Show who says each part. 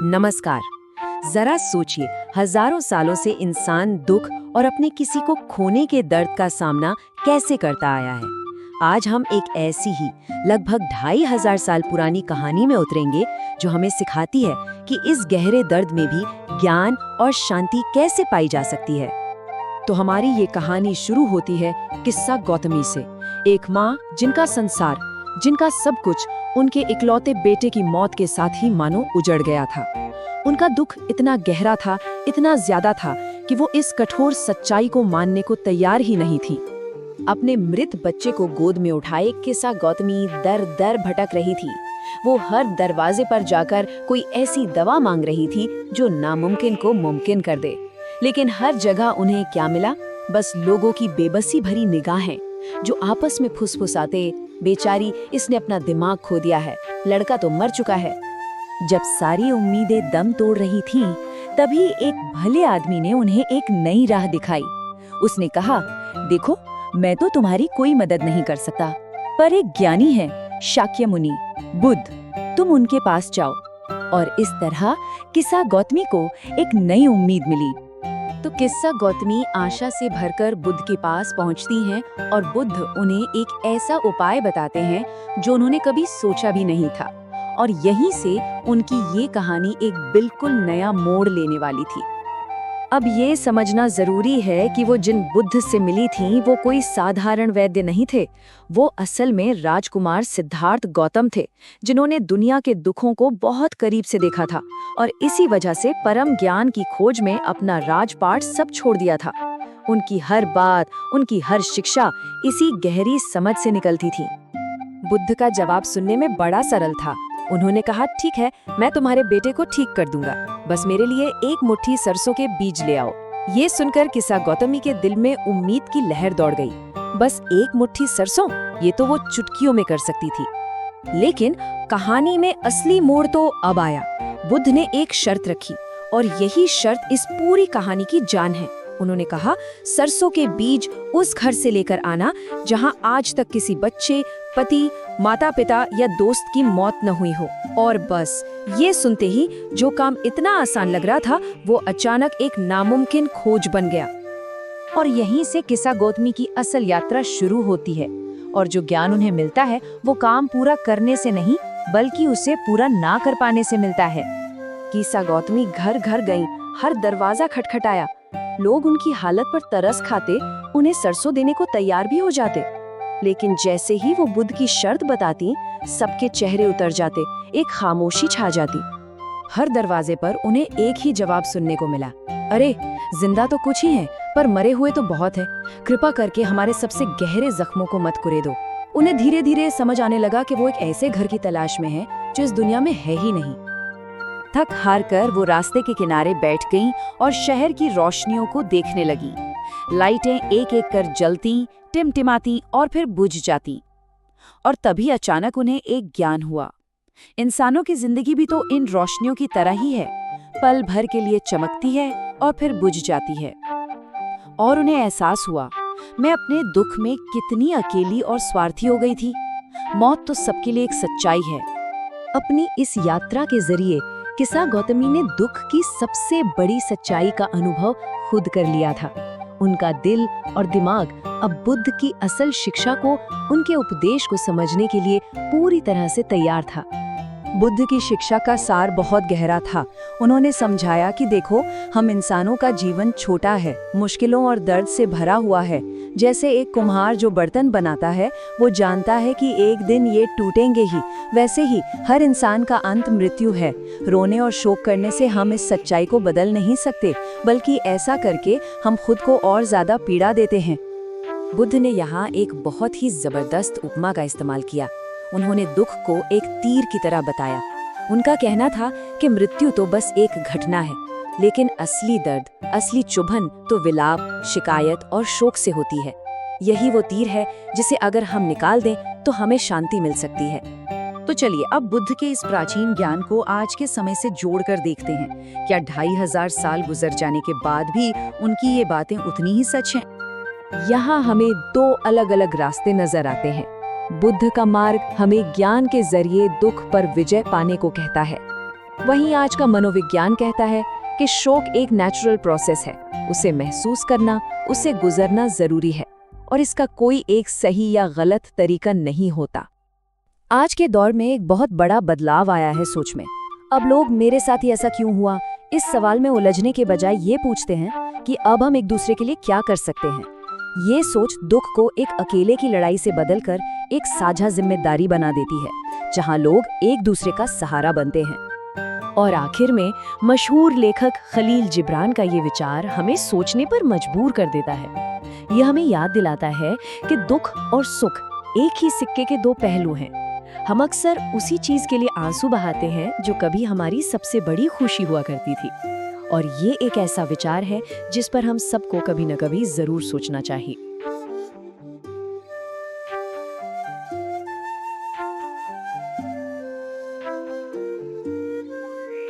Speaker 1: नमस्कार। जरा सोचिए, हजारों सालों से इंसान दुख और अपने किसी को खोने के दर्द का सामना कैसे करता आया है। आज हम एक ऐसी ही लगभग 2500 साल पुरानी कहानी में उतरेंगे जो हमें सिखाती है कि इस गहरे दर्द में भी ज्ञान और शांति कैसे पाई जा सकती है। तो हमारी ये कहानी शुरू होती है किस्सा गौतमी से। एक माँ जिनका संसार, जिनका सब कुछ उनके इकलौते बेटे की मौत के साथ ही मानो उजड़ गया था। उनका दुख इतना गहरा था, इतना ज्यादा था कि वो इस कठोर सच्चाई को मानने को तैयार ही नहीं थी। अपने मृत बच्चे को गोद में उठाए किस्सा गौतमी दर दर भटक रही थी। वो हर दरवाजे पर जाकर कोई ऐसी दवा मांग रही थी जो नामुमकिन को मुमकिन कर दे। लेकिन हर जगह उन्हें क्या मिला? बस लोगों की बेबसी भरी निगाहें जो आपस में फुसफुसाते, बेचारी इसने अपना दिमाग खो दिया है, लड़का तो मर चुका है। जब सारी उम्मीदें दम तोड़ रही थीं, तभी एक भले आदमी ने उन्हें एक नई राह दिखाई। उसने कहा, देखो, मैं तो तुम्हारी कोई मदद नहीं कर सकता, पर एक ज्ञानी है, शाक्य मुनि, बुद्ध, तुम उनके पास जाओ। और इस तरह किस्सा गौतमी को एक नई उम्मीद मिली। तो किस्सा गौतमी आशा से भरकर बुद्ध के पास पहुंचती हैं और बुद्ध उन्हें एक ऐसा उपाय बताते हैं जो उन्होंने कभी सोचा भी नहीं था। और यहीं से उनकी ये कहानी एक बिल्कुल नया मोड़ लेने वाली थी। अब ये समझना जरूरी है कि वो जिन बुद्ध से मिली थीं, वो कोई साधारण वैद्य नहीं थे। वो असल में राजकुमार सिद्धार्थ गौतम थे, जिन्होंने दुनिया के दुखों को बहुत करीब से देखा था और इसी वजह से परम ज्ञान की खोज में अपना राजपाट सब छोड़ दिया था। उनकी हर बात, उनकी हर शिक्षा इसी गहरी समझ से निकलती थी। बुद्ध का जवाब सुनने में बड़ा सरल था। उन्होंने कहा, ठीक है, मैं तुम्हारे बेटे को ठीक कर दूंगा, बस मेरे लिए एक मुट्ठी सरसों के बीज ले आओ। ये सुनकर किस्सा गौतमी के दिल में उम्मीद की लहर दौड़ गई। बस एक मुट्ठी सरसों, ये तो वो चुटकियों में कर सकती थी। लेकिन कहानी में असली मोड़ तो अब आया। बुद्ध ने एक शर्त रखी और यही शर्त इस पूरी कहानी की जान है। उन्होंने कहा, सरसों के बीज उस घर से लेकर आना जहां आज तक किसी बच्चे, पति, माता पिता या दोस्त की मौत न हुई हो। और बस ये सुनते ही जो काम इतना आसान लग रहा था, वो अचानक एक नामुमकिन खोज बन गया। और यहीं से किस्सा गौतमी की असल यात्रा शुरू होती है। और जो ज्ञान उन्हें मिलता है, वो काम पूरा करने से नहीं, बल्कि उसे पूरा ना कर पाने से मिलता है। किस्सा गौतमी घर घर गईं, हर दरवाजा खटखटाया। लोग उनकी हालत पर तरस खाते, उन्हें सरसों देने को तैयार भी हो जाते। लेकिन जैसे ही वो बुद्ध की शर्त बताती, सबके चेहरे उतर जाते, एक खामोशी छा जाती। हर दरवाजे पर उन्हें एक ही जवाब सुनने को मिला, अरे, जिंदा तो कुछ ही हैं, पर मरे हुए तो बहुत है। कृपा करके हमारे सबसे गहरे जख्मों को मत कुरे दो। उन्हें धीरे धीरे समझ आने लगा कि वो एक ऐसे घर की तलाश में है जो इस दुनिया में है ही नहीं। थक हार कर वो रास्ते के किनारे बैठ गईं और शहर की रोशनियों को देखने लगी। लाइटें एक एक कर जलती, टिमटिमाती और फिर बुझ जाती। और तभी अचानक उन्हें एक ज्ञान हुआ। इंसानों की जिंदगी भी तो इन रोशनियों की तरह ही है, पल भर के लिए चमकती है और फिर बुझ जाती है। और उन्हें एहसास हुआ, मैं अपने दुख में कितनी अकेली और स्वार्थी हो गई थी। मौत तो सबके लिए एक सच्चाई है। अपनी इस यात्रा के जरिए किस्सा गौतमी ने दुख की सबसे बड़ी सच्चाई का अनुभव खुद कर लिया था। उनका दिल और दिमाग अब बुद्ध की असल शिक्षा को, उनके उपदेश को समझने के लिए पूरी तरह से तैयार था। बुद्ध की शिक्षा का सार बहुत गहरा था। उन्होंने समझाया कि देखो, हम इंसानों का जीवन छोटा है, मुश्किलों और दर्द से भरा हुआ है। जैसे एक कुम्हार जो बर्तन बनाता है, वो जानता है कि एक दिन ये टूटेंगे ही, वैसे ही हर इंसान का अंत मृत्यु है। रोने और शोक करने से हम इस सच्चाई को बदल नहीं सकते, बल्कि ऐसा करके हम खुद को और ज्यादा पीड़ा देते हैं। बुद्ध ने यहाँ एक बहुत ही जबरदस्त उपमा का इस्तेमाल किया। उन्होंने दुख को एक तीर की तरह बताया। उनका कहना था कि मृत्यु तो बस एक घटना है, लेकिन असली दर्द, असली चुभन तो विलाप, शिकायत और शोक से होती है। यही वो तीर है जिसे अगर हम निकाल दें तो हमें शांति मिल सकती है। तो चलिए अब बुद्ध के इस प्राचीन ज्ञान को आज के समय से जोड़कर देखते हैं। क्या 2500 साल गुजर जाने के बाद भी उनकी ये बातें उतनी ही सच हैं? यहाँ हमें दो अलग अलग रास्ते नजर आते हैं। बुद्ध का मार्ग हमें ज्ञान के जरिए दुख पर विजय पाने को कहता है, वहीं आज का मनोविज्ञान कहता है कि शोक एक नेचुरल प्रोसेस है, उसे महसूस करना, उसे गुजरना जरूरी है और इसका कोई एक सही या गलत तरीका नहीं होता। आज के दौर में एक बहुत बड़ा बदलाव आया है सोच में। अब लोग मेरे साथ ही ऐसा क्यों हुआ, इस सवाल में उलझने के बजाय ये पूछते हैं कि अब हम एक दूसरे के लिए क्या कर सकते हैं। ये सोच दुख को एक अकेले की लड़ाई से बदलकर एक साझा जिम्मेदारी बना देती है, जहां लोग एक दूसरे का सहारा बनते हैं। और आखिर में मशहूर लेखक खलील जिब्रान का ये विचार हमें सोचने पर मजबूर कर देता है। यह हमें याद दिलाता है कि दुख और सुख एक ही सिक्के के दो पहलू हैं। हम अक्सर उसी चीज के लिए आंसू बहाते हैं जो कभी हमारी सबसे बड़ी खुशी हुआ करती थी। और ये एक ऐसा विचार है जिस पर हम सबको कभी न कभी जरूर सोचना चाहिए।